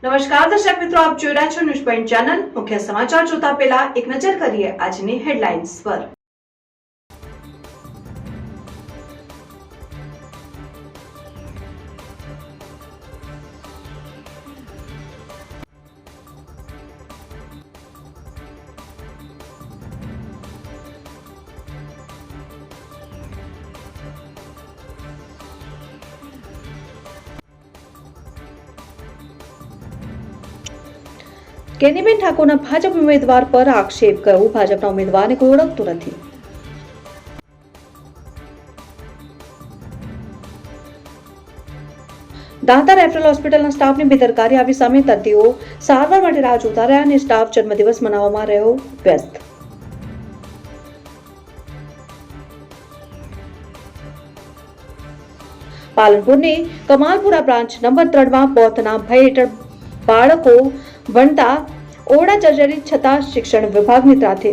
નમસ્કાર દર્શક મિત્રો, આપ જોઈ રહ્યા છો ન્યૂઝ પોઈન્ટ ચેનલ। મુખ્ય સમાચાર જોતા પહેલા એક નજર કરીએ આજની હેડલાઇન્સ પર। કેનીબેન ઠાકોરના ભાજપ ઉમેદવાર પર આક્ષેપ કર્યો, ભાજપના ઉમેદવારને કોઈ ઓળખતું નથી। દાંતા રેફરલ હોસ્પિટલના સ્ટાફની બેદરકારી આવી સામે દર્દીઓ સારવાર માટે રાહ જોતા રહ્યા અને સ્ટાફ જન્મદિવસ મનાવવામાં રહ્યો વ્યસ્ત। પાલનપુરની કમાલપુરા બ્રાન્ચ નંબર 3માં બોથના ભય હેઠળ બાળકો ભણતા ઓરડા જર્જરિત છતાં શિક્ષણ વિભાગની ત્રાથે।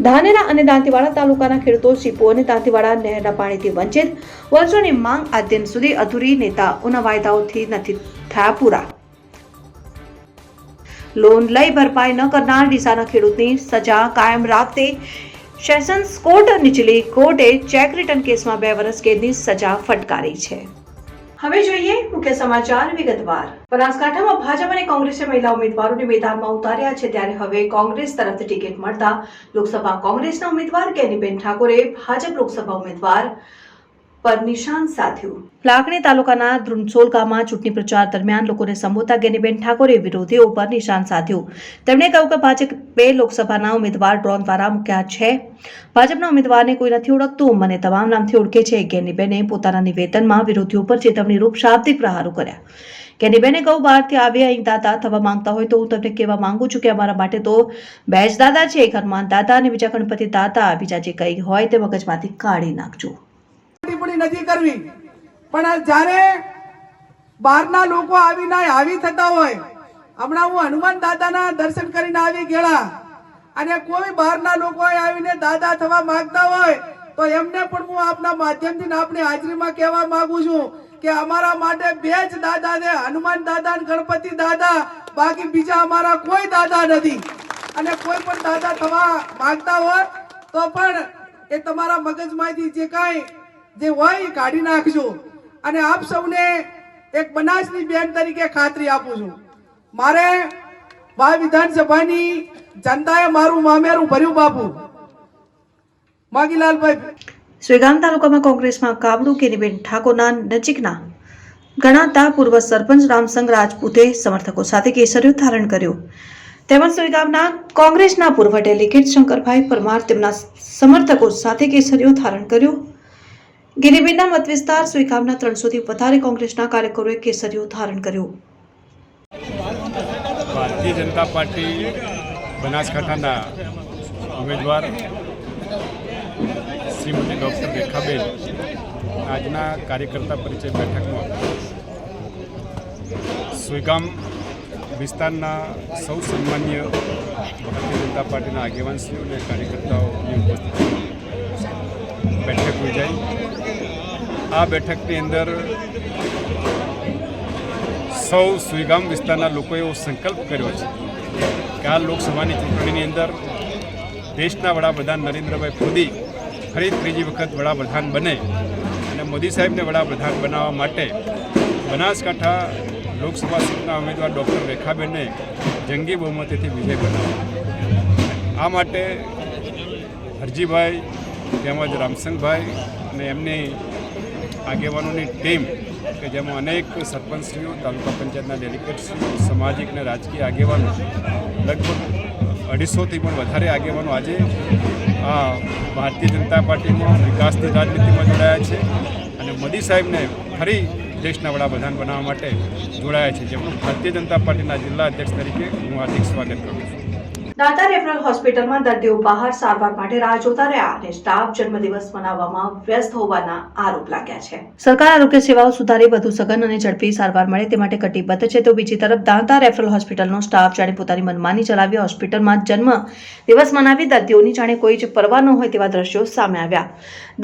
ધાનેરા અને દાંતીવાડા તાલુકાના ખેડૂતો સીપો અને દાંતીવાડા નહેરના પાણીથી વંચિત, વર્ષોની માંગ આજ દિન સુધી અધૂરી, નેતાઓના વાયદાઓથી નથી થયા પૂરા। લોન લઈ ભરપાઈ ન કરનાર ડીસાના ખેડૂતની સજા કાયમ રાખતી સેશન્સ કોર્ટ નીચલી કોર્ટે ચેક રિટર્ન કેસમાં 2 વર્ષ કેદની સજા ફટકારી છે। હવે જોઈએ મુખ્ય સમાચાર વિગતવાર। બનાસકાંઠામાં ભાજપ અને કોંગ્રેસે મહિલા ઉમેદવારોને મેદાનમાં ઉતાર્યા છે, ત્યારે હવે કોંગ્રેસ તરફથી ટિકિટ મળતા લોકસભા કોંગ્રેસના ઉમેદવાર કેનીબેન ઠાકોરે ભાજપ લોકસભા ઉમેદવાર પર નિશાન સાધ્યું। લાખણી તાલુકાના ધ્રુનસોલ ગામમાં ચૂંટણી પ્રચાર દરમિયાન લોકોને સંબોધતા કેનીબેન ઠાકોરે વિરોધીઓ પર નિશાન સાધ્યું। તેમણે કહ્યું કે ભાજપે લોકસભાના ઉમેદવાર ડ્રોન દ્વારા મૂક્યા છે, ભાજપના ઉમેદવારને કોઈ નથી ઓળખતું, મને તમામ નામથી ઓળખે છે। કેનીબેને પોતાના નિવેદનમાં વિરોધીઓ પર ચેતવણી રૂપ શાબ્દિક પ્રહારો કર્યા। કેનીબેને કહ્યું, બહારથી આવી અહીં દાદા થવા માંગતા હોય તો હું તમને કહેવા માંગુ છું કે અમારા માટે તો 2 જ દાદા છે, એક હનુમાન દાદા અને બીજા ગણપતિ દાદા। બીજા જે કંઈ હોય તે મગજમાંથી કાઢી નાખજો। નથી કરવી, પણ જ્યારે બહારના લોકો આવીને આવી થતા હોય, હમણાં હું હનુમાન દાદાના દર્શન કરીને આવી ગયા, અને કોઈ બહારના લોકો આવીને દાદા થવા માંગતા હોય તો એમને પણ હું આપના માધ્યમથી આપણી હાજરીમાં કહેવા માંગુ છું કે અમારા માટે 2 જ દાદા છે, હનુમાન દાદા અને ગણપતિ દાદા, બાકી બીજા અમારા કોઈ દાદા નથી। અને કોઈ પણ દાદા થવા માંગતા હોય તો પણ એ તમારા મગજમાંથી જે કાંઈ જે હોય એ કાઢી નાખજો। અને આપ સૌને એક બનાસની બેન તરીકે ખાતરી આપું છું, મારે આ વિધાનસભાની જનતાએ મારું મામેરું ભર્યું બાપુ માગીલાલભાઈ। સુઈગામ તાલુકામાં કોંગ્રેસમાં કાબડુ કેનીબેન ઠાકોરના નજીકના ગણાતા પૂર્વ સરપંચ રામસંગ રાજપૂતે સમર્થકો સાથે કેસરીઓ ધારણ કર્યું, તેમજ સુઈગામના કોંગ્રેસના પૂર્વ ડેલિગેટ શંકરભાઈ પરમાર તેમના સમર્થકો સાથે કેસરીઓ ધારણ કર્યું। ગિરિબેનના મત વિસ્તાર સુઈગામના 300થી વધારે કોંગ્રેસના કાર્યકરોએ કેસરીઓ ધારણ કર્યું। ભારતીય જનતા પાર્ટી બનાસકાંઠાના ઉમેદવાર શ્રીમતી ડૉક્ટર રેખાબેન આજના કાર્યકર્તા પરિચય બેઠકમાં સુઈગામ વિસ્તારના સૌ સન્માન્ય ભારતીય જનતા પાર્ટીના આગેવાનશ્રીઓ અને કાર્યકર્તાઓની ઉપસ્થિતિમાં બેઠક યોજાઈ। આ બેઠકની અંદર સૌ સુઈગામ વિસ્તારના લોકોએ એવો સંકલ્પ કર્યો છે કે આ લોકસભાની ચૂંટણીની અંદર દેશના વડાપ્રધાન નરેન્દ્રભાઈ મોદી ફરી 3જી વખત વડાપ્રધાન બને અને મોદી સાહેબને વડાપ્રધાન બનાવવા માટે બનાસકાંઠા લોકસભા સીટના ઉમેદવાર ડૉક્ટર રેખાબેનને જંગી બહુમતીથી વિજય બનાવવા। આ માટે હરજીભાઈ તેમજ રામસંગભાઈ અને એમની આગેવાનોની ટીમ કે જેમાં અનેક સરપંચશ્રીઓ, તાલુકા પંચાયતના ડેલિગેટશ્રીઓ, સામાજિક અને રાજકીય આગેવાનો, લગભગ 250થી પણ વધારે આગેવાનો આજે આ ભારતીય જનતા પાર્ટીમાં વિકાસની રાજનીતિમાં જોડાયા છે અને મોદી સાહેબને ફરી દેશના વડાપ્રધાન બનાવવા માટે જોડાયા છે, જેમનું ભારતીય જનતા પાર્ટીના જિલ્લા અધ્યક્ષ તરીકે હું હાર્દિક સ્વાગત કરું છું। દાંતા રેફરલ હોસ્પિટલમાં દર્દીઓ બહાર સારવાર માટે રાહ જોતા રહ્યા અને સ્ટાફ જન્મદિવસ મનાવવામાં વ્યસ્ત હોવાના આરોપ લાગ્યા છે। સરકાર આરોગ્ય સેવાઓ સુધારી વધુ સઘન અને ઝડપી સારવાર મળે તે માટે કટિબદ્ધ છે, તો બીજી તરફ દાંતા રેફરલ હોસ્પિટલનો સ્ટાફ જાણે પોતાની મનમાની ચલાવી હોસ્પિટલમાં જન્મ દિવસ મનાવી દર્દીઓની જાણે કોઈ જ પરવા ન હોય તેવા દ્રશ્યો સામે આવ્યા।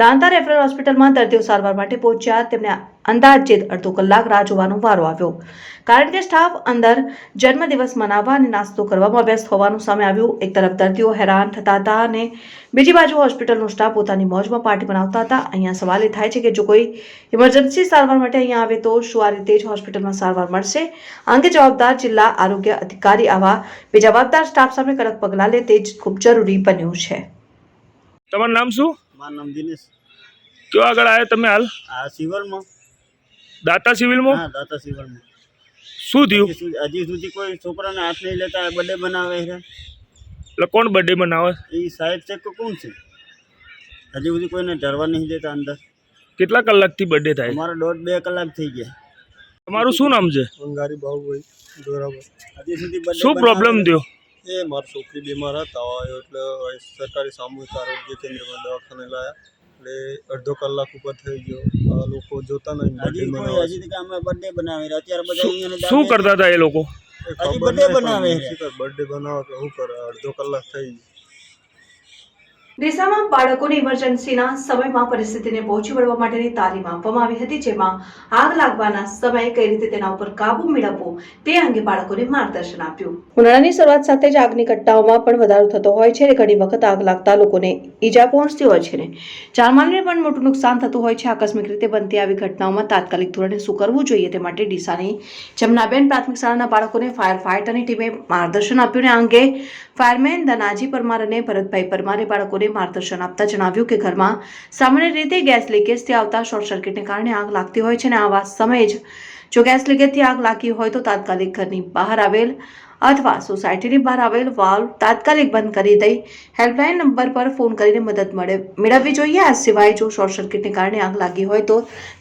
દાંતા રેફરલ હોસ્પિટલમાં દર્દીઓ સારવાર માટે પહોંચ્યા, તેમને અંદાજિત અડધો કલાક રાહ જોવાનો વારો આવ્યો, કારણ કે સ્ટાફ અંદર જન્મદિવસ મનાવવા અને નાસ્તો કરવામાં વ્યસ્ત હોવાનું સામે આવ્યું. એક તરફ દર્દીઓ હેરાન થતા હતા અને બીજી બાજુ હોસ્પિટલનો સ્ટાફ પોતાની મોજમાં પાર્ટી બનાવતા હતા. અહીંયા સવાલ એ થાય છે કે જો કોઈ ઇમરજન્સી સારવાર માટે અહીંયા આવે તો શું આ રીતે જ હોસ્પિટલમાં સારવાર મળશે? આ અંગે જવાબદાર જિલ્લા આરોગ્ય અધિકારી આવા બેજવાબદાર સ્ટાફ સામે કડક પગલાં લે તે જ ખૂબ જરૂરી બન્યું છે. તમારું નામ શું? મારું નામ દિનેશ. કયો આગળ આવ્યા તમે હાલ? આ સિવિલમાં. દાતા સિવિલમાં? હા, દાતા સિવિલમાં. શું થયું? હજી સુધી કોઈ છોકરાને હાથ નહીં લેતા બર્થડે બનાવે છે. એટલે કોણ બર્થડે બનાવે? એ સાહેબ છે કે કોણ છે? હજી સુધી કોઈને ડરવા નહીં દેતા અંદર. કેટલા કલાકથી બર્થડે થાય? અમારા 1.5-2 કલાક થઈ ગયા. તમારું શું નામ છે? અંગારી બાહુભાઈ દોરાબર. હજી સુધી birthday શું પ્રોબ્લેમ થયો? એ મારી છોકરી બીમાર હતા એટલે સરકારી સામૂહિક આરોગ્ય કેન્દ્રમાં દવાખાને લાયા એટલે અડધો કલાક ઉપર થઈ ગયો. આ લોકો જોતા નહીં. હજી સુધી અમે બર્થડે બનાવે છે. અત્યારે બધા અહીંયા શું કરતા હતા એ લોકો? હજી birthday બનાવે છે. બર્થડે બનાવે કે શું કરે? અડધો કલાક થઈ ગયો. ડીસામાં બાળકોને ઇમરજન્સીના સમયમાં પરિસ્થિતિને પહોંચી વળવા માટેની તાલીમ આપવામાં આવી હતી, જેમાં આગ લાગવાના સમયે કઈ રીતે તેના ઉપર કાબુ મેળવવો તે અંગે બાળકોને માર્ગદર્શન આપ્યું. ઉનાળાની શરૂઆત સાથે જ આગની ઘટનાઓમાં પણ વધારો થતો હોય છે અને ઘણી વખત આગ લાગતા લોકોને ઈજા પહોંચતી હોય છે ને જાનમાલને પણ મોટું નુકસાન થતું હોય છે. આકસ્મિક રીતે બનતી આવી ઘટનાઓમાં તાત્કાલિક ધોરણે શું કરવું જોઈએ તે માટે ડીસાની જમનાબેન પ્રાથમિક શાળાના બાળકોને ફાયર ફાઇટરની ટીમે માર્ગદર્શન આપ્યું. આ અંગે ફાયરમેન ધનાજી પરમાર અને ભરતભાઈ પરમારે બાળકોને માર્ગદર્શન આપતા જણાવ્યું કે ઘરમાં સામાન્ય રીતે ગેસ લીકેજથી આવતા શોર્ટ સર્કિટને કારણે આગ લાગતી હોય છે અને આવા સમયે જ જો ગેસ લીકેજથી આગ લાગી હોય તો તાત્કાલિક ઘરની બહાર આવેલ અથવા સોસાયટીની બહાર આવેલ વાલ્વ તાત્કાલિક બંધ કરી દઈ હેલ્પલાઇન નંબર પર ફોન કરીને મદદ મેળવવી જોઈએ. આ સિવાય જો શોર્ટ સર્કિટને કારણે આગ લાગી હોય તો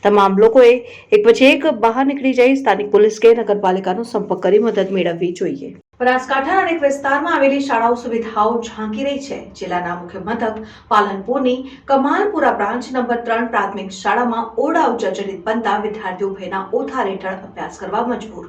તમામ લોકોએ એક પછી એક બહાર નીકળી જઈ સ્થાનિક પોલીસ કે નગરપાલિકાનો સંપર્ક કરી મદદ મેળવવી જોઈએ. બનાસકાંઠાના અનેક વિસ્તારમાં આવેલી શાળાઓ સુવિધાઓ ઝાંકી રહી છે. જિલ્લાના મુખ્ય મથક પાલનપુરની કમાલપુરા બ્રાન્ચ નંબર 3 પ્રાથમિક શાળામાં ઓરડાઓ જર્જરિત બનતા વિદ્યાર્થીઓ ભયના ઓથાર હેઠળ અભ્યાસ કરવા મજબૂર.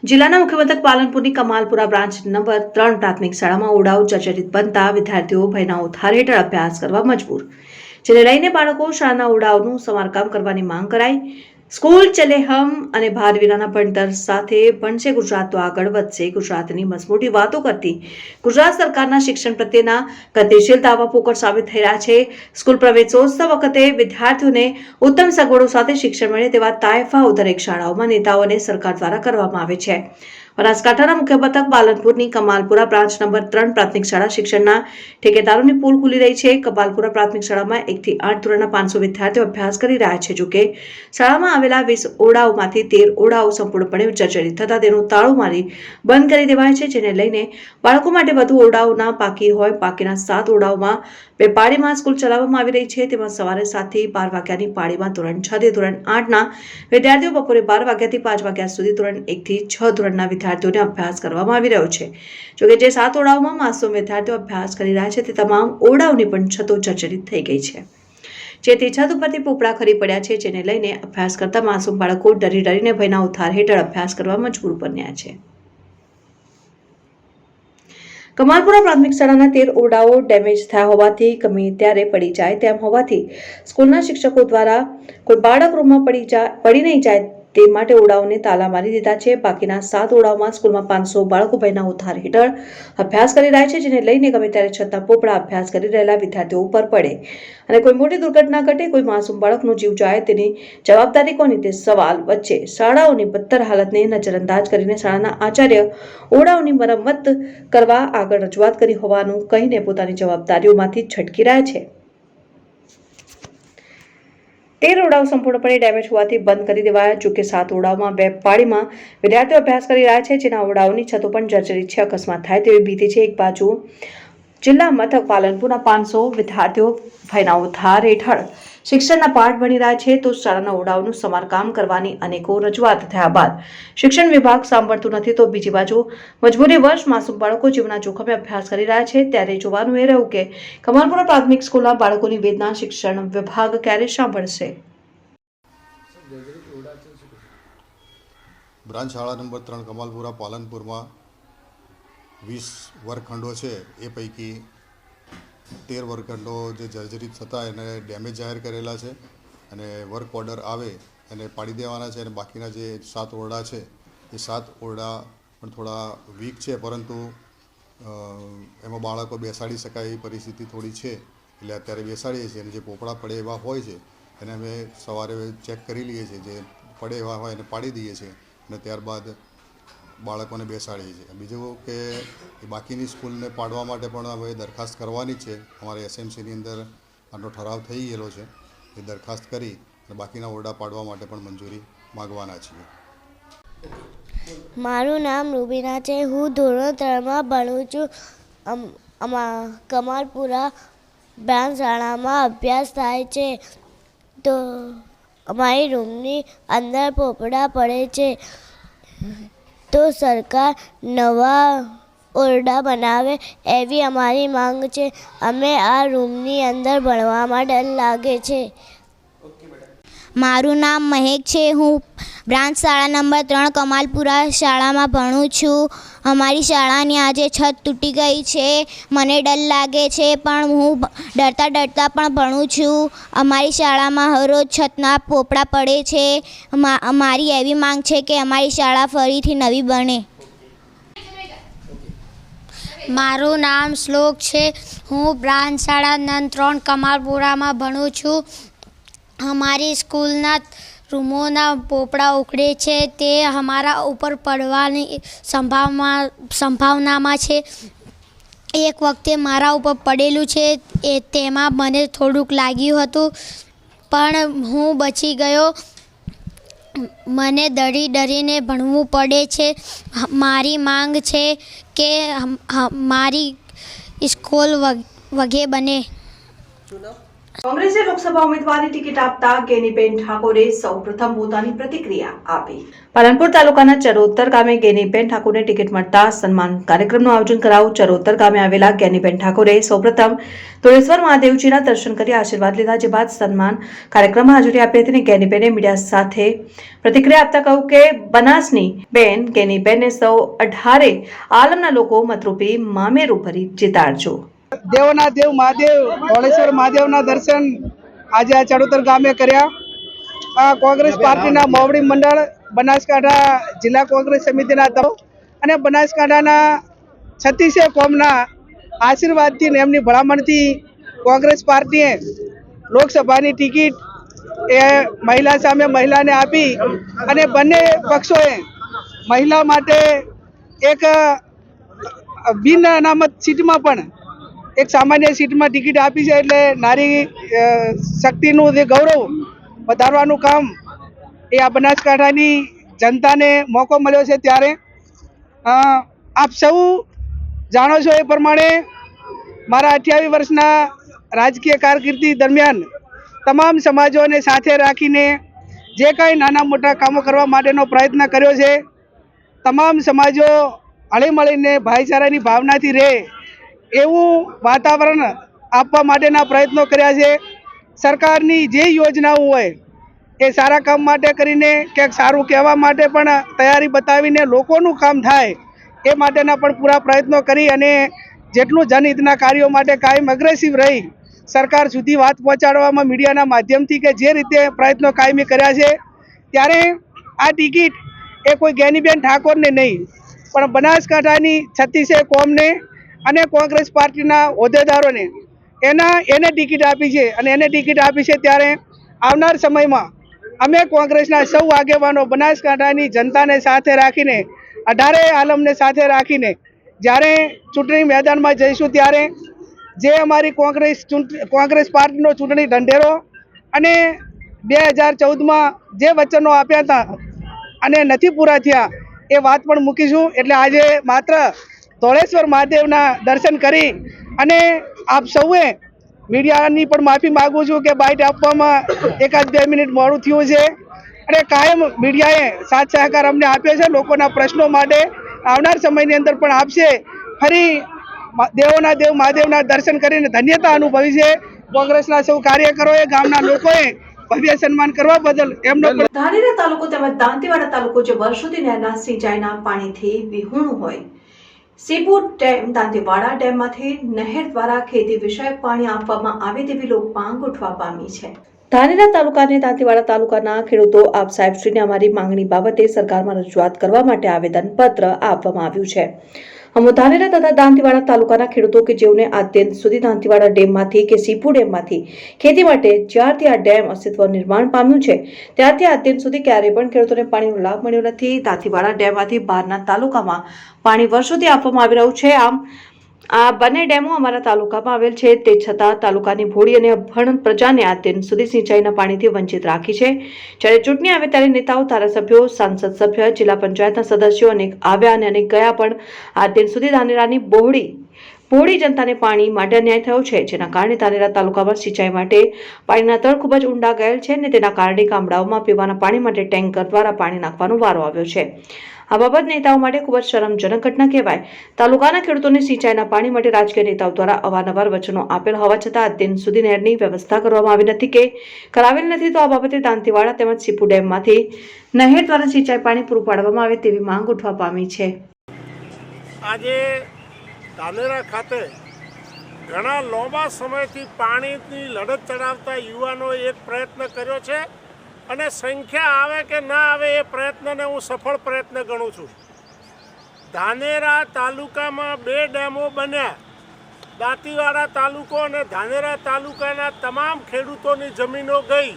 જિલ્લાના મુખ્ય મથક પાલનપુરની કમાલપુરા બ્રાન્ચ નંબર 3 પ્રાથમિક શાળામાં ઓરડાઓ જર્જરિત બનતા વિદ્યાર્થીઓ ભયના ઓથાર હેઠળ અભ્યાસ કરવા મજબૂર, જેને લઈને બાળકો શાળાના ઓરડાઓનું સમારકામ કરવાની માંગ કરાઈ. સ્કૂલ ચલે હમ અને ભાર વિનાના ભણતર સાથે ભણશે ગુજરાત તો આગળ વધશે. ગુજરાતની મસમોટી વાતો કરતી ગુજરાત સરકારના શિક્ષણ પ્રત્યેના ગતિશીલ દાવા પોકળ સાબિત થઈ રહ્યા છે. સ્કૂલ પ્રવેશોત્સવ વખતે વિદ્યાર્થીઓને ઉત્તમ સગવડો સાથે શિક્ષણ મળે તેવા તાયફાઓ દરેક શાળાઓમાં નેતાઓ અને સરકાર દ્વારા કરવામાં આવે છે. બનાસકાંઠાના મુખ્ય મથક પાલનપુરની કમાલપુરા બ્રાન્ચ નંબર 3 પ્રાથમિક શાળા શિક્ષણના ઠેકેદારોની પોલ ખુલી રહી છે. કમાલપુરા પ્રાથમિક શાળામાં 1 થી 8 ધોરણના 500 વિદ્યાર્થીઓ અભ્યાસ કરી રહ્યા છે. જોકે શાળામાં આવેલા 20 ઓરડાઓમાંથી 13 ઓરડાઓ સંપૂર્ણપણે જર્જરિત થતા તેનું તાળું મારી બંધ કરી દેવાય છે, જેને લઈને બાળકો માટે વધુ ઓરડાઓના બાકી હોય. બાકીના 7 ઓરડાઓમાં 2 પાળીમાં સ્કૂલ ચલાવવામાં આવી રહી છે. તેમાં સવારે 7 થી 12 વાગ્યાની પાળીમાં ધોરણ 6 થી ધોરણ 8ના વિદ્યાર્થીઓ, બપોરે 12 વાગ્યાથી 5 વાગ્યા સુધી ધોરણ 1 થી 6 ધોરણના વિદ્યાર્થીઓને અભ્યાસ કરવામાં આવી રહ્યો છે. જોકે જે 7 ઓરડાઓમાં માસૂમ વિદ્યાર્થીઓ અભ્યાસ કરી રહ્યા છે તે તમામ ઓરડાઓની પણ છતો જર્જરિત થઈ ગઈ છે, જેથી છત ઉપરથી પોપડા ખરી પડ્યા છે, જેને લઈને અભ્યાસ કરતા માસૂમ બાળકો ડરીને ભયના ઓથાર હેઠળ અભ્યાસ કરવા મજબૂર બન્યા છે. કમાલપુરા પ્રાથમિક શાળાના 13 ઓરડાઓ ડેમેજ થયા હોવાથી ગમે ત્યારે પડી જાય તેમ હોવાથી સ્કૂલના શિક્ષકો દ્વારા કોઈ બાળક રૂમમાં પડી નહીં જાય તે માટે ઓરડાઓને તાલા મારી દીધા છે. બાકીના 7 ઓરડાઓમાં સ્કૂલમાં 500 બાળકો ભયના ઓથાર હેઠળ અભ્યાસ કરી રહ્યા છે, જેને લઈને ગમે ત્યારે છતાં પોપડા અભ્યાસ કરી રહેલા વિદ્યાર્થીઓ ઉપર પડે અને કોઈ મોટી દુર્ઘટના ઘટે, કોઈ માસૂમ બાળકનો જીવ જાય તેની જવાબદારી કોની તે સવાલ વચ્ચે શાળાઓની બદતર હાલતને નજરઅંદાજ કરીને શાળાના આચાર્ય ઓરડાઓની મરમ્મત કરવા આગળ રજૂઆત કરી હોવાનું કહીને પોતાની જવાબદારીઓમાંથી છટકી રહ્યા છે. 13 ઓરડાઓ સંપૂર્ણપણે ડેમેજ હોવાથી બંધ કરી દેવાયા. જોકે 7 ઓરડાઓમાં 2 પાળીમાં વિદ્યાર્થીઓ અભ્યાસ કરી રહ્યા છે, જેના ઓરડાઓની છતો પણ જર્જરિત છે. અકસ્માત થાય તેવી ભીતિ છે. એક બાજુ જિલ્લા મથક પાલનપુરના 500 વિદ્યાર્થીઓ ભયના ઓથાર હેઠળ શિક્ષણના પાઠ ભણી રહ્યા છે, તો શાળાના ઓરડાઓનું સમારકામ કરવાની અનેકો રજૂઆત થયા બાદ શિક્ષણ વિભાગ સાંભળતું નથી, તો બીજી બાજુ મજબૂરી વર્ષ માસૂમ બાળકો જીવના જોખમે અભ્યાસ કરી રહ્યા છે. ત્યારે જોવાનું એ રહ્યું કે કમાલપુરા પ્રાથમિક સ્કૂલના બાળકોની વેદના શિક્ષણ વિભાગ ક્યારે સાંભળશે. બ્રાન્ચ શાળા નંબર 3 કમાલપુરા પાલનપુરમાં 20 વર્ગખંડો છે, એ પૈકી 13 વર્ગખંડો જે જર્જરિત થતા એને ડેમેજ જાહેર કરેલા છે અને વર્ક ઓર્ડર આવે એને પાડી દેવાના છે. અને બાકીના જે 7 ઓરડા છે એ 7 ઓરડા પણ થોડા વીક છે, પરંતુ એમાં બાળકો બેસાડી શકાય એવી પરિસ્થિતિ થોડી છે, એટલે અત્યારે બેસાડીએ છીએ. અને જે પોપડા પડે એવા હોય છે એને અમે સવારે ચેક કરી લઈએ છીએ, જે પડે એવા હોય એને પાડી દઈએ છીએ અને ત્યારબાદ બાળકોને બેસાડીએ છીએ. બીજું કે બાકીની સ્કૂલને પાડવા માટે પણ હવે દરખાસ્ત કરવાની છે. અમારે SMCની અંદર આનો ઠરાવ થઈ ગયેલો છે, એ દરખાસ્ત કરી અને બાકીના ઓરડા પાડવા માટે પણ મંજૂરી માગવાના છીએ. મારું નામ રૂબીના છે. હું ધોરણ 3માં ભણું છું. કમાલપુરા બ્રાન્ચ શાળામાં અભ્યાસ થાય છે. તો અમારી રૂમની અંદર પોપડા પડે છે, તો સરકાર નવા ઓરડા બનાવે એવી અમારી માંગ છે. અમે આ રૂમની અંદર ભણવામાં ડર લાગે છે. મારું નામ મહેક છે. હું બ્રાન્ચ શાળા નંબર 3 કમાલપુરા શાળામાં ભણું છું. અમારી શાળાની આજે છત તૂટી ગઈ છે. મને ડર લાગે છે, પણ હું ડરતા પણ ભણું છું. અમારી શાળામાં હરરોજ છતના પોપડા પડે છે. અમારી એવી માંગ છે કે અમારી શાળા ફરીથી નવી બને. મારું નામ શ્લોક છે. હું બ્રાન્ચ શાળા નંબર 3 કમાલપુરામાં ભણું છું. અમારી સ્કૂલના રૂમોના પોપડા ઉખડે છે, તે અમારા ઉપર પડવાની સંભાવનામાં છે. એક વખતે મારા ઉપર પડેલું છે, તેમાં મને થોડુંક લાગ્યું હતું, પણ હું બચી ગયો. મને ડરીને ભણવું પડે છે. મારી માંગ છે કે મારી સ્કૂલ વગે બને. કોંગ્રેસે લોકસભા ઉમેદવારની ટિકિટ આપતા ગેનીબેન ઠાકોરે સૌપ્રથમ પોતાની પ્રતિક્રિયા આપી. પાલનપુર તાલુકાના ચરોતર ગામે ગેનીબેન ઠાકોરને ટિકિટ મળતા સન્માન કાર્યક્રમનું આયોજન કરાયું. ચરોતર ગામે આવેલા ગેનીબેન ઠાકોરે સૌપ્રથમ તોળેશ્વર મહાદેવજીના દર્શન કરી આશીર્વાદ લીધા, જે બાદ સન્માન કાર્યક્રમમાં હાજરી આપી હતી. ગેનીબેને મીડિયા સાથે પ્રતિક્રિયા આપતા કહ્યું કે બનાસની બેન ગેનીબેનને સૌ 18 આલમના લોકો મતરૂપી મામેરું ભરી જીતાડજો. દેવના દેવ મહાદેવ ધોળેશ્વર મહાદેવના દર્શન આજે આ ચડોતર ગામે કર્યા. આ કોંગ્રેસ પાર્ટીના મોવડી મંડળ, બનાસકાંઠા જિલ્લા કોંગ્રેસ સમિતિના અને બનાસકાંઠાના 36 કોમના આશીર્વાદથી ને એમની ભલામણથી કોંગ્રેસ પાર્ટીએ લોકસભાની ટિકિટ એ મહિલા સામે મહિલાને આપી અને બંને પક્ષોએ મહિલા માટે એક બિન અનામત સીટમાં પણ એક સામાન્ય સીટમાં ટિકિટ આપી છે. એટલે નારી શક્તિનું જે ગૌરવ વધારવાનું કામ એ આ બનાસકાંઠાની જનતાને મોકો મળ્યો છે. ત્યારે આપ સૌ જાણો છો એ પ્રમાણે મારા 28 વર્ષના રાજકીય કારકિર્દી દરમિયાન તમામ સમાજોને સાથે રાખીને જે કંઈ નાના મોટા કામો કરવા માટેનો પ્રયત્ન કર્યો છે. તમામ સમાજો હળીમળીને ભાઈચારાની ભાવનાથી રહે એવું વાતાવરણ આપવા માટેના પ્રયત્નો કર્યા છે. સરકારની જે યોજનાઓ હોય એ સારા કામ માટે કરીને ક્યાંક સારું કહેવા માટે પણ તૈયારી બતાવીને લોકોનું કામ થાય એ માટેના પણ પૂરા પ્રયત્નો કરી અને જેટલું જનહિતના કાર્યો માટે કાયમ અગ્રેસિવ રહી સરકાર સુધી વાત પહોંચાડવામાં મીડિયાના માધ્યમથી કે જે રીતે પ્રયત્નો કાયમી કર્યા છે. ત્યારે આ ટિકિટ એ કોઈ ગેનીબેન ઠાકોરને નહીં, પણ બનાસકાંઠાની 36 કોમને અને કોંગ્રેસ પાર્ટીના હોદ્દેદારોને એને ટિકિટ આપી છે. અને એને ટિકિટ આપી છે ત્યારે આવનાર સમયમાં અમે કોંગ્રેસના સૌ આગેવાનો બનાસકાંઠાની જનતાને સાથે રાખીને 18 આલમને સાથે રાખીને જ્યારે ચૂંટણી મેદાનમાં જઈશું ત્યારે જે અમારી કોંગ્રેસ પાર્ટીનો ચૂંટણી ઢંઢેરો અને 2014માં જે વચનો આપ્યા હતા અને નથી પૂરા થયા એ વાત પણ મૂકીશું. એટલે આજે માત્ર ધોળેશ્વર મહાદેવના દર્શન કરી અને આપ સૌએ મીડિયાની પણ માફી માગું છું કે બાઇટ આપવામાં 1-2 મિનિટ મોડું થયું છે. અને કાયમ મીડિયાએ સાથ સહકાર અમને આપ્યો છે. લોકોના પ્રશ્નો માટે આવનાર સમયની અંદર પણ આપશે. ફરી દેવોના દેવ મહાદેવના દર્શન કરીને ધન્યતા અનુભવી છે. કોંગ્રેસના સૌ કાર્યકરોએ, ગામના લોકોએ ભવ્ય સન્માન કરવા બદલ એમનો પણ ધાનેરા તાલુકો તેમજ દાંતીવાડા તાલુકો જે વર્ષોથી નહેરના સિંચાઈના પાણીથી વિહોણું હોય, સીપુર ડેમ દાંતીવાડા ડેમમાંથી નહેર દ્વારા ખેતી વિષયક પાણી આપવામાં આવે તેવી લોક માંગ ઉઠવા પામી છે. ધાનેરા તાલુકા અને દાંતીવાડા તાલુકાના ખેડૂતો આપ સાહેબશ્રીને અમારી માંગણી બાબતે સરકારમાં રજૂઆત કરવા માટે આવેદનપત્ર આપવામાં આવ્યું છે. અમો ધાનેરા તથા દાંતીવાડા તાલુકાના ખેડૂતો કે જેઓને આદ્યંત સુધી દાંતીવાડા ડેમમાંથી કે સીપુ ડેમમાંથી ખેતી માટે જ્યારથી આ ડેમ અસ્તિત્વ નિર્માણ પામ્યું છે ત્યારથી આદ્યંત સુધી ક્યારેય પણ ખેડૂતોને પાણીનો લાભ મળ્યો નથી. દાંતીવાડા ડેમમાંથી બહારના તાલુકામાં પાણી વર્ષોથી આપવામાં આવી રહ્યું છે. આમ આ બંને ડેમો અમારા તાલુકામાં આવેલ છે, તે છતાં તાલુકાની ભોળી અને અભણ પ્રજાને આદ્યંત સુધી સિંચાઈના પાણીથી વંચિત રાખી છે. જ્યારે ચૂંટણી આવે ત્યારે નેતાઓ, ધારાસભ્યો, સાંસદ સભ્ય, જિલ્લા પંચાયતના સદસ્યો અનેક આવ્યા અને અનેક ગયા, પણ આદ્યંત સુધી ધાનેરાની ભોળી જનતાને પાણી માટે અન્યાય થયો છે. જેના કારણે ધાનેરા તાલુકામાં સિંચાઈ માટે પાણીના તળ ખૂબ જ ઊંડા ગયેલ છે અને તેના કારણે ગામડાઓમાં પીવાના પાણી માટે ટેન્કર દ્વારા પાણી નાખવાનો વારો આવ્યો છે. આ બાબત નેતાઓ માટે ખૂબ જ શરમજનક ઘટના કહેવાય. તાલુકાના ખેડૂતોને સિંચાઈના પાણી માટે રાજકીય નેતાઓ દ્વારા અવારનવાર વચનો આપેલ હોવા છતાં આદ્યંત સુધી નહેરની વ્યવસ્થા કરવામાં આવી નથી કે કરાવેલ નથી. તો આ બાબતે દાંતીવાડા તેમજ સીપુ ડેમમાંથી નહેર દ્વારા સિંચાઈ પાણી પૂરું પાડવામાં આવે તેવી માંગ ઉઠવા પામી છે. આજે ધાનેરા ખાતે ઘણા લાંબા સમયથી પાણીની લડત ચડાવતા યુવાનોએ એક પ્રયત્ન કર્યો છે અને સંખ્યા આવે કે ના આવે એ પ્રયત્નને હું સફળ પ્રયત્ન ગણું છું. ધાનેરા તાલુકામાં 2 ડેમો બન્યા. દાંતીવાડા તાલુકો અને ધાનેરા તાલુકાના તમામ ખેડૂતોની જમીનો ગઈ,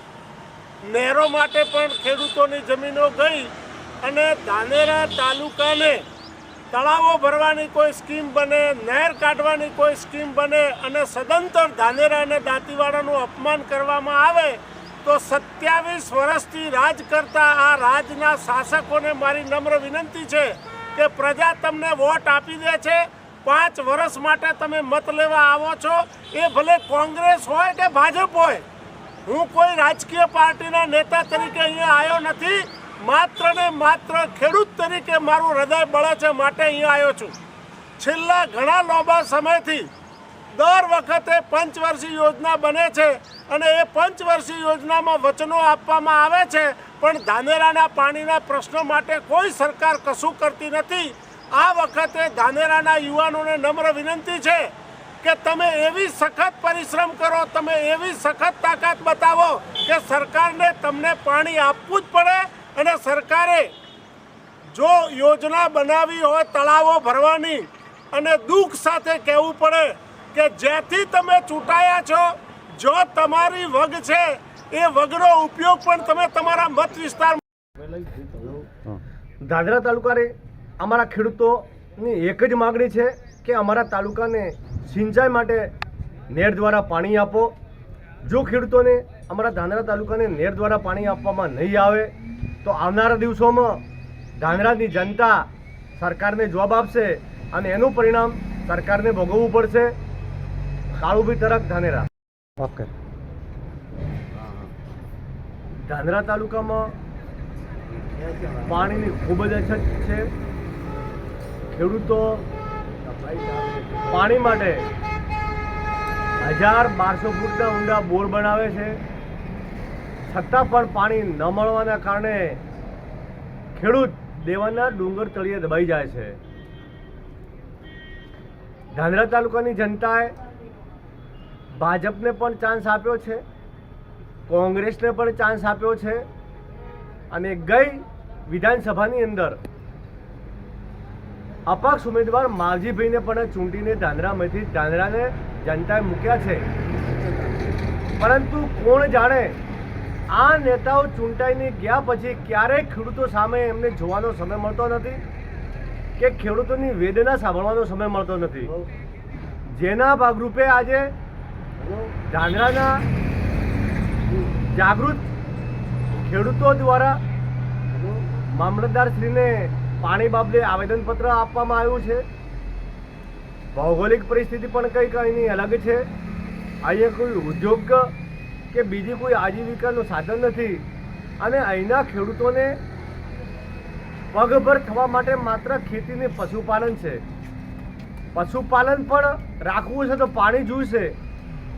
નહેરો માટે પણ ખેડૂતોની જમીનો ગઈ અને ધાનેરા તાલુકાને તળાવો ભરવાની કોઈ સ્કીમ બને, નહેર કાઢવાની કોઈ સ્કીમ બને અને સદંતર ધાનેરા અને દાંતીવાડાનું અપમાન કરવામાં આવે તો 27 વર્ષથી રાજ કરતા આ રાજના શાસકોને મારી નમ્ર વિનંતી છે કે પ્રજા તમને વોટ આપી દે છે, 5 વર્ષ માટે તમે મત લેવા આવો છો, એ ભલે કોંગ્રેસ હોય કે ભાજપ હોય. હું કોઈ રાજકીય પાર્ટીના નેતા તરીકે અહીંયા આવ્યો નથી, માત્ર ને માત્ર ખેડૂત તરીકે મારું હૃદય બળે છે, માટે અહીંયા આવ્યો છું. છેલ્લા ઘણા લાંબા સમયથી દર વખતે પંચવર્ષીય યોજના બને છે અને એ પંચવર્ષીય યોજનામાં વચનો આપવામાં આવે છે, પણ ધાનેરાના પાણીના પ્રશ્નો માટે કોઈ સરકાર કશું કરતી નથી. આ વખતે ધાનેરાના યુવાનોને નમ્ર વિનંતી છે કે તમે એવી સખત પરિશ્રમ કરો, તમે એવી સખત તાકાત બતાવો કે સરકારને તમને પાણી આપવું જ પડે. અને સરકારે જો યોજના બનાવી હોય તળાવો ભરવાની, અને દુઃખ સાથે કહેવું પડે કે જેથી તમે ચૂંટાયા છો, જો તમારી વગ છે એ વગનો ઉપયોગ પણ તમે તમારા મત વિસ્તારમાં. ધાનેરા તાલુકાને અમારા ખેડૂતોની એક જ માગણી છે કે અમારા તાલુકાને સિંચાઈ માટે નહેર દ્વારા પાણી આપો. જો ખેડૂતોને અમારા ધાનેરા તાલુકાને નહેર દ્વારા પાણી આપવામાં નહીં આવે તો આવનારા દિવસોમાં ધાનેરાની જનતા સરકારને જવાબ આપશે અને એનું પરિણામ સરકારને ભોગવવું પડશે. કાળુભાઈ તરક, ધાનેરા. ધાનેરા તાલુકામાં પાણીની ખૂબ જ અછત છે. ખેડૂતો પાણી માટે 1200 ફૂટના ઊંડા બોર બનાવે છે, છતાં પણ પાણી ન મળવાના કારણે ખેડૂત દેવાના ડુંગર તળિયે દબાઈ જાય છે. ધાનેરા તાલુકાની જનતાએ ભાજપને પણ ચાન્સ આપ્યો છે, કોંગ્રેસને પણ ચાન્સ આપ્યો છે અને ગઈ વિધાનસભાની અંદર અપક્ષ ઉમેદવાર માવજીભાઈને પણ ચૂંટીને ધાનેરાને જનતાએ મૂક્યા છે. પરંતુ કોણ જાણે આ નેતાઓ ચૂંટાઈને ગયા પછી ક્યારેય ખેડૂતો સામે એમને જોવાનો સમય મળતો નથી કે ખેડૂતોની વેદના સાંભળવાનો સમય મળતો નથી. જેના ભાગરૂપે આજે ધાનેરાના જાગૃત ખેડૂતો દ્વારા મામલતદારશ્રીને પાણી બાબતે આવેદનપત્ર આપવામાં આવ્યું છે. ભૌગોલિક પરિસ્થિતિ પણ કંઈક અહીંની અલગ છે. અહીંયા કોઈ ઉદ્યોગ કે બીજી કોઈ આજીવિકાનું સાધન નથી અને અહીંના ખેડૂતોને પગભર થવા માટે માત્ર ખેતીને પશુપાલન છે. પશુપાલન પણ રાખવું છે તો પાણી જોઈશે.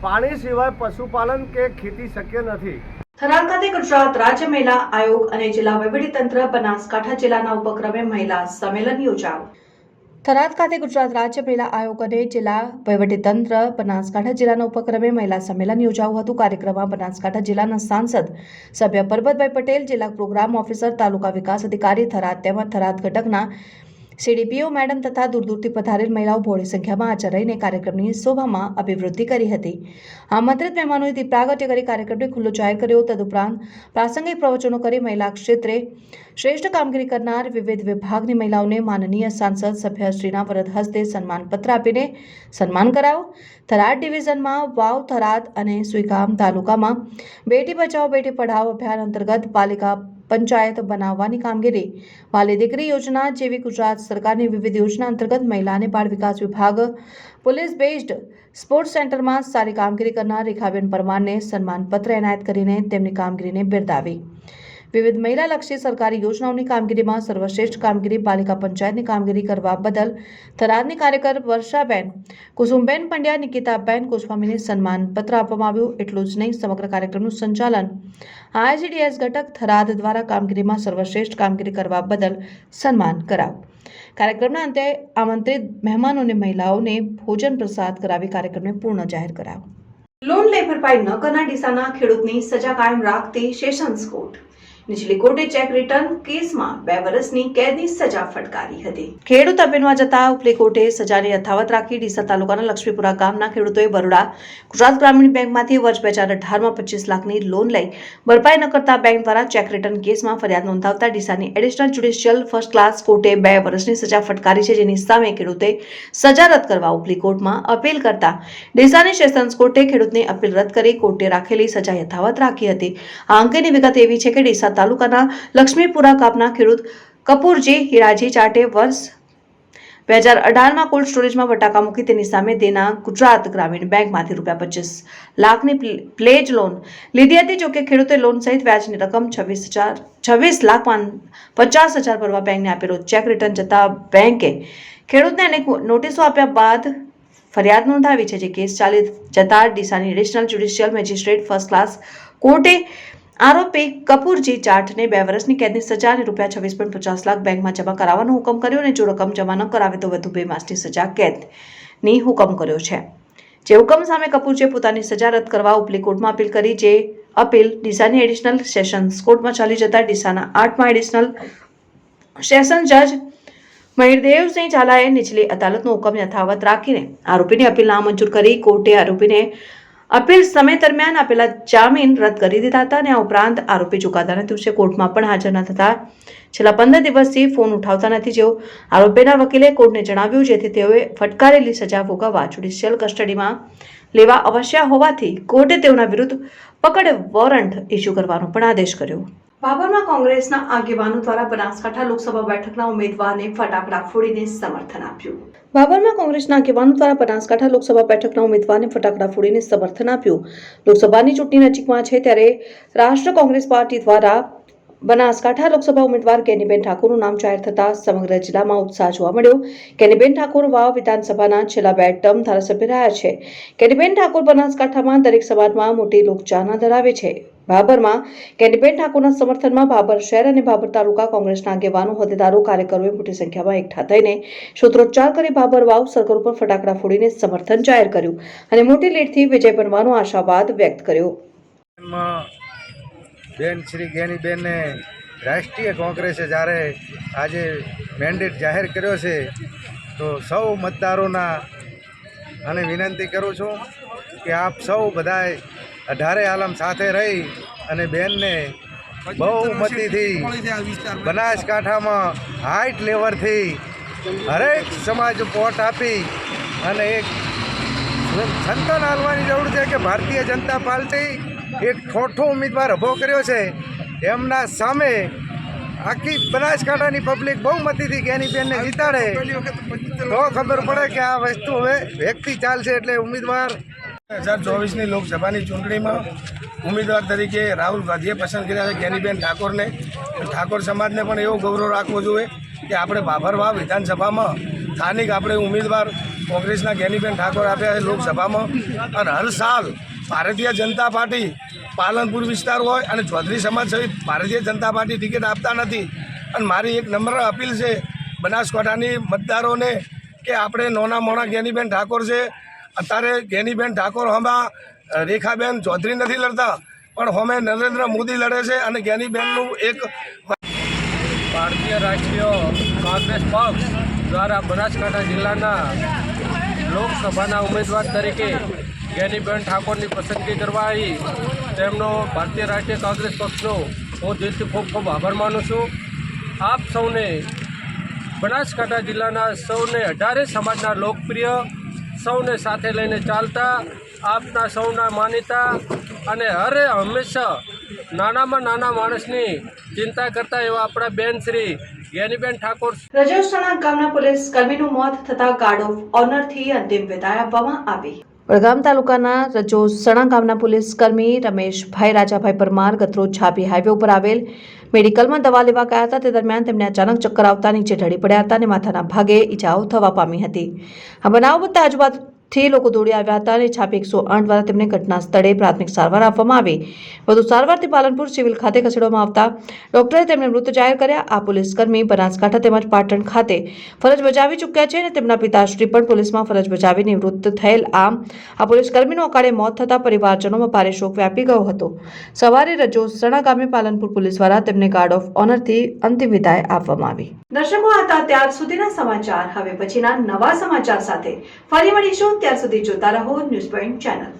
પાણી સિવાય પશુપાલન કે ખેતી શક્ય નથી. થરાદ ખાતે ગુજરાત રાજ્ય મહિલા આયોગ અને જિલ્લા વહીવટીતંત્ર બનાસકાંઠા જિલ્લાના ઉપક્રમે મહિલા સંમેલન યોજાયું. થરાદ ખાતે ગુજરાત રાજ્ય મહિલા આયોગ અને જિલ્લા વહીવટીતંત્ર બનાસકાંઠા જિલ્લાના ઉપક્રમે મહિલા સંમેલન યોજાયું હતું. કાર્યક્રમમાં બનાસકાંઠા જિલ્લાના સાંસદ સભ્ય પરબતભાઈ પટેલ, જિલ્લા પ્રોગ્રામ ઓફિસર, તાલુકા વિકાસ અધિકારી થરાદ તેમજ થરાદ ઘટકના CDPO મેડમ તથા દૂર દૂરથી પધારેલ મહિલાઓ બહોળી સંખ્યામાં હાજર રહીને કાર્યક્રમની શોભામાં અભિવૃદ્ધિ કરી હતી. આમંત્રિત મહેમાનોએ દીપ પ્રાગટ્ય કરી કાર્યક્રમને ખુલ્લો જાહેર કર્યો. તદુપરાંત પ્રાસંગિક પ્રવચનો કરી મહિલા ક્ષેત્રે શ્રેષ્ઠ કામગીરી કરનાર વિવિધ વિભાગની મહિલાઓને માનનીય સાંસદ સભ્યશ્રીના વરદ હસ્તે સન્માનપત્ર આપીને સન્માન કરાયું. થરાદ ડિવિઝનમાં વાવ, થરાદ અને સુઈગામ તાલુકામાં બેટી બચાવો બેટી પઢાઓ અભિયાન અંતર્ગત પાલિકા પંચાયત બનાવવાની કામગીરી, વાલી દીકરી યોજના જેવી ગુજરાત સરકારની વિવિધ યોજના અંતર્ગત મહિલા અને બાળ વિકાસ વિભાગ, પોલીસ બેઝડ સ્પોર્ટ્સ સેન્ટરમાં સારી કામગીરી કરનાર રેખાબેન પરમારને સન્માનપત્ર એનાયત કરીને તેમની કામગીરીને બિરદાવી. વિવિધ મહિલાલક્ષી સરકારી યોજનાઓની કામગીરીમાં સર્વશ્રેષ્ઠ કામગીરી પાલિકા પંચાયતની કામગીરી કરવા બદલ થરાદની કાર્યકર વર્ષાબેન, કુસુમબેન પંડ્યા, નિકિતાબેન ગોસ્વામીને સન્માનપત્ર આપવામાં આવ્યું. એટલું જ નહીં, સમગ્ર કાર્યક્રમનું સંચાલન ICDS ઘટક થરાદ દ્વારા કામગીરીમાં સર્વશ્રેષ્ઠ કામગીરી કરવા બદલ સન્માન કરાયું. કાર્યક્રમના અંતે આમંત્રિત મહેમાનોને મહિલાઓને ભોજન પ્રસાદ કરાવી કાર્યક્રમને પૂર્ણ જાહેર કરાયો. લોન લઈ ભરપાઈ ન કરનાર ડીસાના ખેડૂતની સજા કાયમ રાખતી સેશન્સ કોર્ટ. નીચલી કોર્ટે ચેક રિટર્ન કેસમાં 2 વર્ષની કેદની સજા ફટકારી હતી. ખેડૂત અપીલમાં જતા ઉપલી કોર્ટે સજાને યથાવત રાખી. ડીસા તાલુકાના લક્ષ્મીપુરા ગામના ખેડૂતોએ બરોડા ગુજરાત ગ્રામીણ બેંકમાંથી વર્ષ 2018માં 25 લાખની લોન લઈ ભરપાઈ ન કરતા બેંક દ્વારા ચેક રિટર્ન કેસમાં ફરિયાદ નોંધાવતા ડીસાની એડિશનલ જ્યુડિશિયલ ફર્સ્ટ ક્લાસ કોર્ટે 2 વર્ષની સજા ફટકારી છે, જેની સામે ખેડૂતે સજા રદ કરવા ઉપલી કોર્ટમાં અપીલ કરતા ડીસાની સેશન્સ કોર્ટે ખેડૂતની અપીલ રદ કરી કોર્ટે રાખેલી સજા યથાવત રાખી હતી. આ અંગેની વિગત એવી છે કે ડીસા તાલુકાના લક્ષ્મીપુરા ગામના ખેડૂત કપૂરજી હીરાજી ચાટે વર્ષ 2018માં કોલ્ડ સ્ટોરેજમાં બટાકા મૂકી તેની સામે દેના ગુજરાત ગ્રામીણ બેંકમાંથી ₹25 લાખની પ્લેજ લોન લીધી હતી. જોકે ખેડૂતે લોન સહિત વ્યાજની રકમ 26,50,000 ભરવા બેંકને આપેલો ચેક રિટર્ન જતા બેંકે ખેડૂતને અનેક નોટિસો આપ્યા બાદ ફરિયાદ નોંધાવી છે. જે કેસ ચાલી જતા ડીસાની additional judicial magistrate first class કોર્ટે આરોપી કપૂરજી ચાટને 2 વર્ષની કેદની સજા અને ₹26.50 લાખ બેંકમાં જમા કરાવવાનો હુકમ કર્યો અને જો રકમ જમા ન કરાવે તો વધુ 2 માસની સજા કેદની હુકમ કર્યો છે. જે હુકમ સામે કપૂરજીએ પોતાની સજા રદ કરવા ઉપલી કોર્ટમાં અપીલ કરી. જે અપીલ ડીસાની એડિશનલ સેશન્સ કોર્ટમાં ચાલી જતા ડીસાના 8મા એડિશનલ સેશન જજ મહિરદેવસિંહ ઝાલાએ નીચલી અદાલતનો હુકમ યથાવત રાખીને આરોપીની અપીલ નામંજૂર કરી. કોર્ટે આરોપીને અપીલ સમય દરમિયાન આપેલા જામીન રદ કરી દીધા હતા અને આ ઉપરાંત આરોપી ચુકાદાના દિવસે કોર્ટમાં પણ હાજર ન થતા છેલ્લા 15 દિવસથી ફોન ઉઠાવતા નથી, જેવું આરોપીના વકીલે કોર્ટને જણાવ્યું. જેથી તેઓએ ફટકારેલી સજા ભોગવવા જ્યુડિશિયલ કસ્ટડીમાં લેવા આવશ્યક હોવાથી કોર્ટે તેઓના વિરુદ્ધ પકડ વોરંટ ઇસ્યુ કરવાનો પણ આદેશ કર્યો. બાબરમાં કોંગ્રેસના આગેવાનો દ્વારા બનાસકાંઠા લોકસભા બેઠકના ઉમેદવારને ફટાકડા ફોડીને સમર્થન આપ્યું. બાબરમાં કોંગ્રેસના આગેવાનો દ્વારા બનાસકાંઠા લોકસભા બેઠકના ઉમેદવારને ફટાકડા ફોડીને સમર્થન આપ્યું. લોકસભાની ચૂંટણી નજીકમાં છે ત્યારે રાષ્ટ્ર કોંગ્રેસ પાર્ટી દ્વારા બનાસકાંઠા લોકસભા ઉમેદવાર કેનીબેન ઠાકોરનું નામ જાહેર થતા સમગ્ર જિલ્લામાં ઉત્સાહ જોવા મળ્યો. કેનીબેન ઠાકોર વાવ વિધાનસભાના છેલ્લા 2 ટર્મ ધારાસભ્ય રહ્યા છે. કેનીબેન ઠાકોર બનાસકાંઠામાં દરેક સમાજમાં મોટી લોકચાહના ધરાવે છે. બાબરમાં કેનીબેન ઠાકોરના સમર્થનમાં બાબર શહેર અને બાબર તાલુકા કોંગ્રેસના આગેવાનો, હોદ્દેદારો, કાર્યકરોએ મોટી સંખ્યામાં એકઠા થઈને સૂત્રોચ્ચાર કરી બાબર વાવ સર્કલ ઉપર ફટાકડા ફોડીને સમર્થન જાહેર કર્યું અને મોટી લીડથી વિજય બનવાનો આશાવાદ વ્યક્ત કર્યો. બેન શ્રી ગેનીબેનને રાષ્ટ્રીય કોંગ્રેસે જ્યારે આજે મેન્ડેટ જાહેર કર્યો છે તો સૌ મતદારોના અને વિનંતી કરું છું કે આપ સૌ બધાએ 18 આલમ સાથે રહી અને બેનને બહુમતીથી બનાસકાંઠામાં હાઈટ લેવલથી હરેક સમાજ વોટ આપી અને એક સંતાન હાલવાની જરૂર છે કે ભારતીય જનતા પાર્ટી એક ઠોઠો ઉમેદવાર ઊભો કર્યો છે. એમના સામે આખી બનાસકાંઠાની પબ્લિક બહુમતીથી ગેનીબેનને જીતાડે તો ખબર પડે કે આ વસ્તુ હવે વ્યક્તિ ચાલશે. એટલે ઉમેદવાર 2024ની લોકસભાની ચૂંટણીમાં ઉમેદવાર તરીકે રાહુલ ગાંધીએ પસંદ કર્યા છે ગેનીબેન ઠાકોરને. ઠાકોર સમાજને પણ એવો ગૌરવ રાખવો જોઈએ કે આપણે બાભરવાવ વિધાનસભામાં સ્થાનિક આપણે ઉમેદવાર કોંગ્રેસના ગેનીબેન ઠાકોર આપ્યા છે લોકસભામાં. અને હર સાલ ભારતીય જનતા પાર્ટી પાલનપુર વિસ્તાર હોય અને ચૌધરી સમાજ સહિત ભારતીય જનતા પાર્ટી ટિકિટ આપતા નથી. અને મારી એક નમ્ર અપીલ છે બનાસકાંઠાની મતદારોને કે આપણે નોના મોણા જ્ઞાનીબેન ઠાકોર છે. અત્યારે જ્ઞાનીબેન ઠાકોર હમણાં રેખાબેન ચૌધરી નથી લડતા, પણ હમે નરેન્દ્ર મોદી લડે છે. અને જ્ઞાનીબેનનું એક ભારતીય રાષ્ટ્રીય કોંગ્રેસ પક્ષ દ્વારા બનાસકાંઠા જિલ્લાના લોકસભાના ઉમેદવાર તરીકે જ્ઞાનીબેન ઠાકોરની પસંદગી કરવા આવી તેમનો ભારતીય રાષ્ટ્રીય કોંગ્રેસ પક્ષનો હું દિલથી ખૂબ ખૂબ આભાર માનું છું. આપ સૌને બનાસકાંઠા જિલ્લાના સૌને 18 સમાજના લોકપ્રિય સૌને સાથે લઈને ચાલતા આપના સૌના માનીતા અને હંમેશા નાનામાં નાના માણસની ચિંતા કરતા એવા આપણા બેન શ્રી જ્ઞાનીબેન ઠાકોર. રજોસણા ગામના પોલીસ કર્મીનું મોત થતા ગાર્ડ ઓફ ઓનરથી અંતિમ વિદાય આપવામાં આવી. વડગામ તાલુકાના રજોસણા ગામના પોલીસ કર્મી રમેશભાઈ રાજાભાઈ પરમાર ગતરોજ છાપી હાઈવે ઉપર આવેલ મેડિકલમાં દવા લેવા ગયા હતા. તે દરમિયાન તેમને અચાનક ચક્કર આવતા નીચે ઢળી પડ્યા હતા અને માથાના ભાગે ઈજાઓ થવા પામી હતી. આ બનાવ બનતા આજુબાજુથી લોકો દોડી આવ્યા હતા અને છાપી 108 દ્વારા તેમને ઘટના સ્થળે પ્રાથમિક સારવાર આપવામાં આવી. વધુ સારવારથી પાલનપુર સિવિલ ખાતે ખસેડવામાં આવતા ડોક્ટરે તેમને મૃત જાહેર કર્યા. આ પોલીસ કર્મી બનાસકાંઠા તેમજ પાટણ ખાતે ફરજ બજાવી ચૂક્યા છે અને તેમના પિતાશ્રી પણ પોલીસમાં ફરજ બજાવી નિવૃત્ત થયેલ. આ પોલીસ કર્મીનું અકાળે મોત થતા પરિવારજનોમાં ભારે શોક વ્યાપી ગયો હતો. સવારે રજોસણા ગામે પાલનપુર પોલીસ દ્વારા તેમને ગાર્ડ ઓફ ઓનરથી અંતિમ વિદાય આપવામાં આવી. દર્શકો, આ હતા ત્યાર સુધીના સમાચાર. હવે પછીના નવા સમાચાર સાથે ફરી મળીશું. ત્યાર સુધી જોતા રહો ન્યૂઝ પોઈન્ટ ચેનલ.